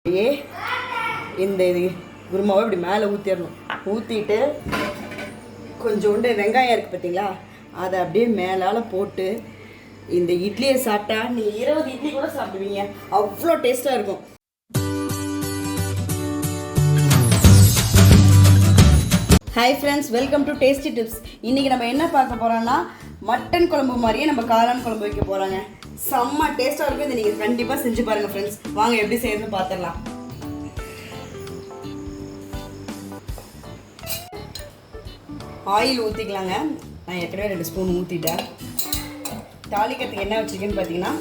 அப்படியே இந்த இது குருமாவை இப்படி மேலே ஊற்றிடணும். ஊற்றிட்டு கொஞ்சோண்டு வெங்காயம் இருக்குது பார்த்தீங்களா, அதை அப்படியே மேலால் போட்டு இந்த இட்லியை சாப்பிட்டா நீங்கள் 20 இட்லி கூட சாப்பிடுவீங்க, அவ்வளோ டேஸ்ட்டாக இருக்கும். Hi friends, welcome to tasty tips. இன்றைக்கி நம்ம என்ன பார்க்க போகிறோம்னா மட்டன் குழம்பு மாதிரியே நம்ம காளான் குழம்பு வைக்க போகிறாங்க. செம்ம டேஸ்ட்டாக இருக்கும். இதை நீங்கள் கண்டிப்பாக செஞ்சு பாருங்கள் ஃப்ரெண்ட்ஸ். வாங்க எப்படி செய்யணும்னு பார்த்துடலாம். ஆயில் ஊற்றிக்கலாங்க. நான் ஏற்கனவே 2 ஸ்பூன் ஊற்றிட்டேன். தாளிக்கிறதுக்கு என்ன வச்சுருக்கேன்னு பார்த்தீங்கன்னா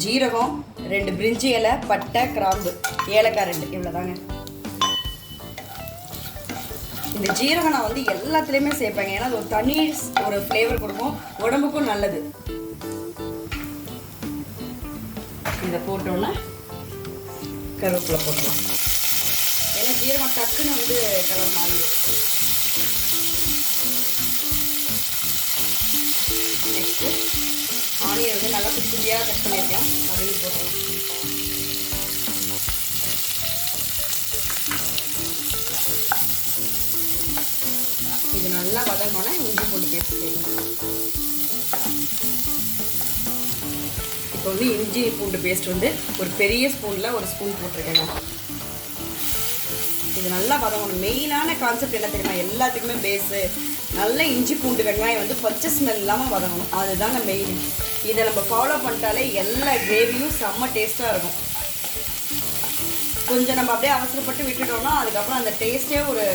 ஜீரகம், 2 பிரிஞ்சி இலை, பட்டை, கிராம்பு, ஏலக்காய் 2, இவ்வளோதாங்க. இந்த ஜீரகம் நான் வந்து எல்லாத்துலேயுமே சேர்ப்பேங்க, ஏன்னா அது ஒரு தனி ஒரு ஃப்ளேவர் கொடுக்கும், உடம்புக்கும் நல்லது. இதை போட்டோன்னா கருவேப்பிலை போட்டுக்கலாம், ஏன்னா ஜீரகம் டக்குன்னு வந்து கலர் மாறிடும். நெக்ஸ்ட்டு ஆனியன் வந்து நல்லா குட்டி குட்டியாக கட் பண்ணியிருக்கேன், அதையும் போட்டுக்கலாம். இது நல்லா வதங்கணும்னா இஞ்சி பூண்டு பேஸ்ட் சேர்க்கணும். இப்போ வந்து இஞ்சி பூண்டு பேஸ்ட் வந்து ஒரு பெரிய ஸ்பூனில் 1 ஸ்பூன் போட்டிருக்கேங்க. இது நல்லா வதங்கணும். மெயினான கான்செப்ட் என்ன தெரியுமா, எல்லாத்துக்குமே பேஸு நல்ல இஞ்சி பூண்டு வெங்காயம் வந்து பச்சை ஸ்மெல் இல்லாமல் வதங்கணும், அதுதாங்க மெயின். இதை நம்ம ஃபாலோ பண்ணிட்டாலே எல்லா கிரேவியும் செம்ம டேஸ்ட்டாக இருக்கும். கொஞ்சம் நம்ம அப்படியே அவசரப்பட்டு விட்டுட்டோம்னா அதுக்கப்புறம் அந்த டேஸ்ட்டே ஒரு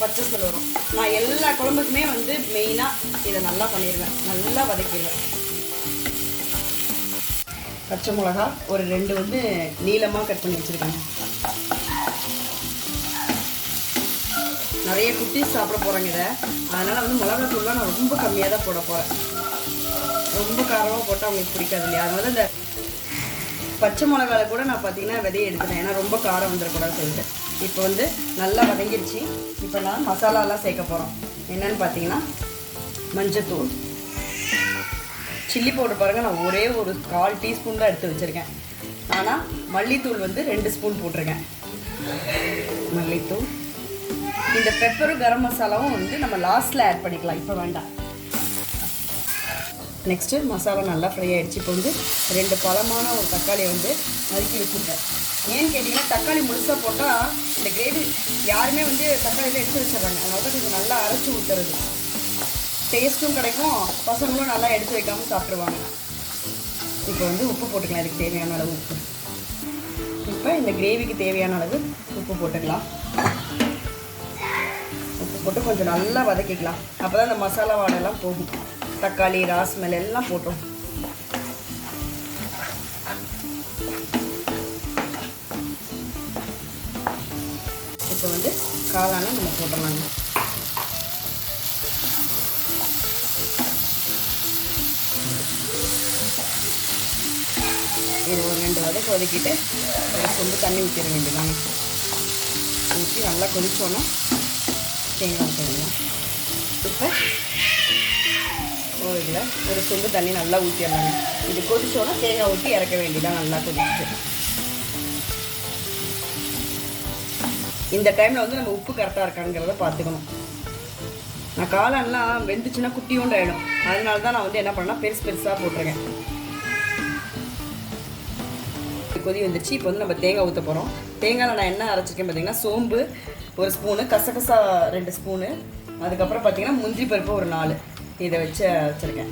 பச்சை ஸ்மெல் வரும். நான் எல்லா குழம்புக்குமே வந்து மெயினாக இதை நல்லா பண்ணிடுவேன், நல்லா வதக்கிடுவேன். பச்சை மிளகா ஒரு 2 வந்து நீளமாக கட் பண்ணி வச்சுருக்கேன். நிறைய குட்டீஸ் சாப்பிட போகிறாங்க இதை, அதனால் வந்து மிளகாத்தூள்லாம் நான் ரொம்ப கம்மியாக தான் போட போகிறேன். ரொம்ப காரமாக போட்டால் அவங்களுக்கு பிடிக்காது இல்லையா, அதனால இந்த பச்சை மிளகால கூட நான் பார்த்தீங்கன்னா விதையை எடுத்துட்டேன், ஏன்னா ரொம்ப காரம் வந்துடக்கூடாது சொல்லிட்டு. இப்போ வந்து நல்லா வதங்கிடுச்சு. இப்போ நான் மசாலாலாம் சேர்க்க போகிறோம். என்னென்னு பார்த்தீங்கன்னா மஞ்சத்தூள், சில்லி பவுடர் பாருங்கள், நான் ஒரே ஒரு 1/4 டீஸ்பூன் தான் எடுத்து வச்சுருக்கேன். ஆனால் மல்லித்தூள் வந்து 2 ஸ்பூன் போட்டிருக்கேன். மல்லித்தூள், இந்த பெப்பரும் கரம் மசாலாவும் வந்து நம்ம லாஸ்ட்டில் ஆட் பண்ணிக்கலாம், இப்போ வேண்டாம். நெக்ஸ்ட்டு மசாலா நல்லா ஃப்ரை ஆகிடுச்சு. இப்போ வந்து 2 பழமான ஒரு தக்காளியை வந்து நறுக்கி வச்சுருக்கேன். ஏன்னு கேட்டிங்கன்னா தக்காளி முழுசாக போட்டால் இந்த கிரேவி யாருமே வந்து தக்காளியில் எடுத்து வச்சிடுறாங்க, அதனால தான் கொஞ்சம் நல்லா அரைச்சி ஊற்றுறது, டேஸ்ட்டும் கிடைக்கும், பசங்களும் நல்லா எடுத்து வைக்காமல் சாப்பிட்ருவாங்க. இப்போ வந்து உப்பு போட்டுக்கலாம், இதுக்கு தேவையான அளவு உப்பு. இப்போ இந்த கிரேவிக்கு தேவையான அளவு உப்பு போட்டுக்கலாம். உப்பு போட்டு கொஞ்சம் நல்லா வதக்கிக்கலாம், அப்போ தான் இந்த மசாலா வாடெல்லாம் போகும். தக்காளி, ராஸ்மெல் எல்லாம் போட்டோம். இப்போ வந்து காளானை நம்ம போட்டுடலாங்க. இது ஒரு 2 வதக்கு வதக்கிட்டு ஒரு சொம்பு தண்ணி ஊற்றிட வேண்டியதாங்க. ஊற்றி நல்லா கொதிச்சோன்னா தேங்காய் போடலாம். இப்போ இதில் ஒரு சொம்பு தண்ணி நல்லா ஊற்றிடலாங்க. இது கொதிச்சோன்னா தேங்காய் ஊற்றி இறக்க வேண்டியதான். நல்லா கொதிச்சு இந்த டைமில் வந்து நம்ம உப்பு கரெக்டாக இருக்காங்கிறத பார்த்துக்கணும். நான் காளான்லாம் வெந்துச்சுன்னா குட்டியோண்டு ஆகிடும், அதனால தான் நான் வந்து என்ன பண்ணேன்னா பெருசாக போட்டிருக்கேன். கொதி வந்துடுச்சு. இப்போ வந்து நம்ம தேங்காய் ஊற்ற போகிறோம். தேங்காயில் நான் என்ன அரைச்சிருக்கேன் பார்த்தீங்கன்னா சோம்பு 1 ஸ்பூனு, கசகசா 2 ஸ்பூனு, அதுக்கப்புறம் பார்த்தீங்கன்னா முந்திரி பருப்பு ஒரு 4, இதை வச்சுருக்கேன்.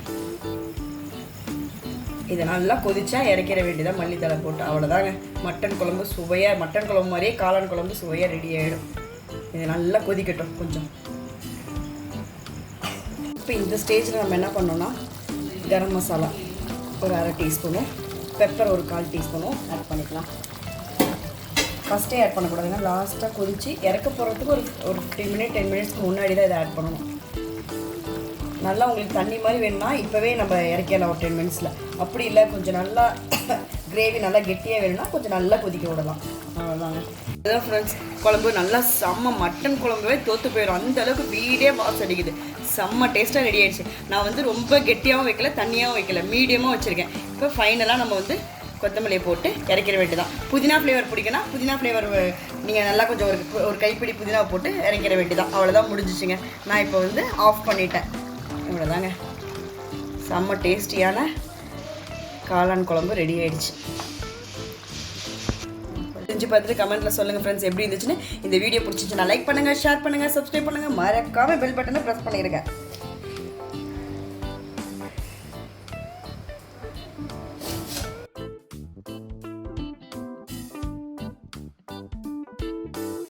இதை நல்லா கொதிச்சா இறக்கிற வேண்டியதான், மல்லித்தலை போட்டு. அவ்வளோதாங்க, மட்டன் குழம்பு சுவையாக, மட்டன் குழம்பு மாதிரியே காளான் குழம்பு சுவையாக ரெடி ஆகிடும். இது நல்லா கொதிக்கட்டும் கொஞ்சம். இப்போ இந்த ஸ்டேஜில் நம்ம என்ன பண்ணோன்னா கரம் மசாலா ஒரு 1/2 டீஸ்பூனும், பெப்பர் ஒரு 1/4 டீஸ்பூனும் ஆட் பண்ணிக்கலாம். ஃபஸ்ட்டே ஆட் பண்ணக்கூடாதுன்னா லாஸ்ட்டாக கொதித்து இறக்க போகிறதுக்கு ஒரு 10 மினிட்ஸ்க்கு முன்னாடி தான் இதை ஆட் பண்ணணும். நல்லா உங்களுக்கு தண்ணி மாதிரி வேணும்னா இப்போவே நம்ம இறக்கலாம் ஒரு 10 மினிட்ஸில். அப்படி இல்லை கொஞ்சம் நல்லா கிரேவி நல்லா கெட்டியாக வேணும்னா கொஞ்சம் நல்லா கொதிக்க விடலாம். அவ்வளோதாங்க. அதுதான் ஃப்ரெண்ட்ஸ், குழம்பு நல்லா செம்ம மட்டன் குழம்புவே தோற்று போயிடும், அந்தளவுக்கு வீடே வாசம் அடிக்குது. செம்ம டேஸ்ட்டாக ரெடி ஆகிடுச்சு. நான் வந்து ரொம்ப கெட்டியாகவும் வைக்கல, தண்ணியாகவும் வைக்கல, மீடியமாக வச்சுருக்கேன். இப்போ ஃபைனலாக நம்ம வந்து கொத்தமல்லியை போட்டு இறக்கிற வேண்டியதான். புதினா ஃப்ளேவர் பிடிக்குன்னா புதினா ஃப்ளேவர் நீங்கள் நல்லா கொஞ்சம் ஒரு கைப்பிடி புதினாவை போட்டு இறக்கிற வேண்டியதான். அவ்வளோதான், முடிஞ்சிச்சுங்க. நான் இப்போ வந்து ஆஃப் பண்ணிட்டேன். இவ்வளோதாங்க, செம்ம டேஸ்டியான காளான் குழம்பு ரெடி ஆகிடுச்சு. செஞ்சு பார்த்துட்டு கமெண்ட்டில் சொல்லுங்கள் ஃப்ரெண்ட்ஸ் எப்படி இருந்துச்சுன்னு. இந்த வீடியோ பிடிச்சிச்சுன்னா லைக் பண்ணுங்கள், ஷேர் பண்ணுங்கள், சப்ஸ்கிரைப் பண்ணுங்கள், மறக்காமல் பெல் பட்டனை ப்ரெஸ் பண்ணிடுங்க.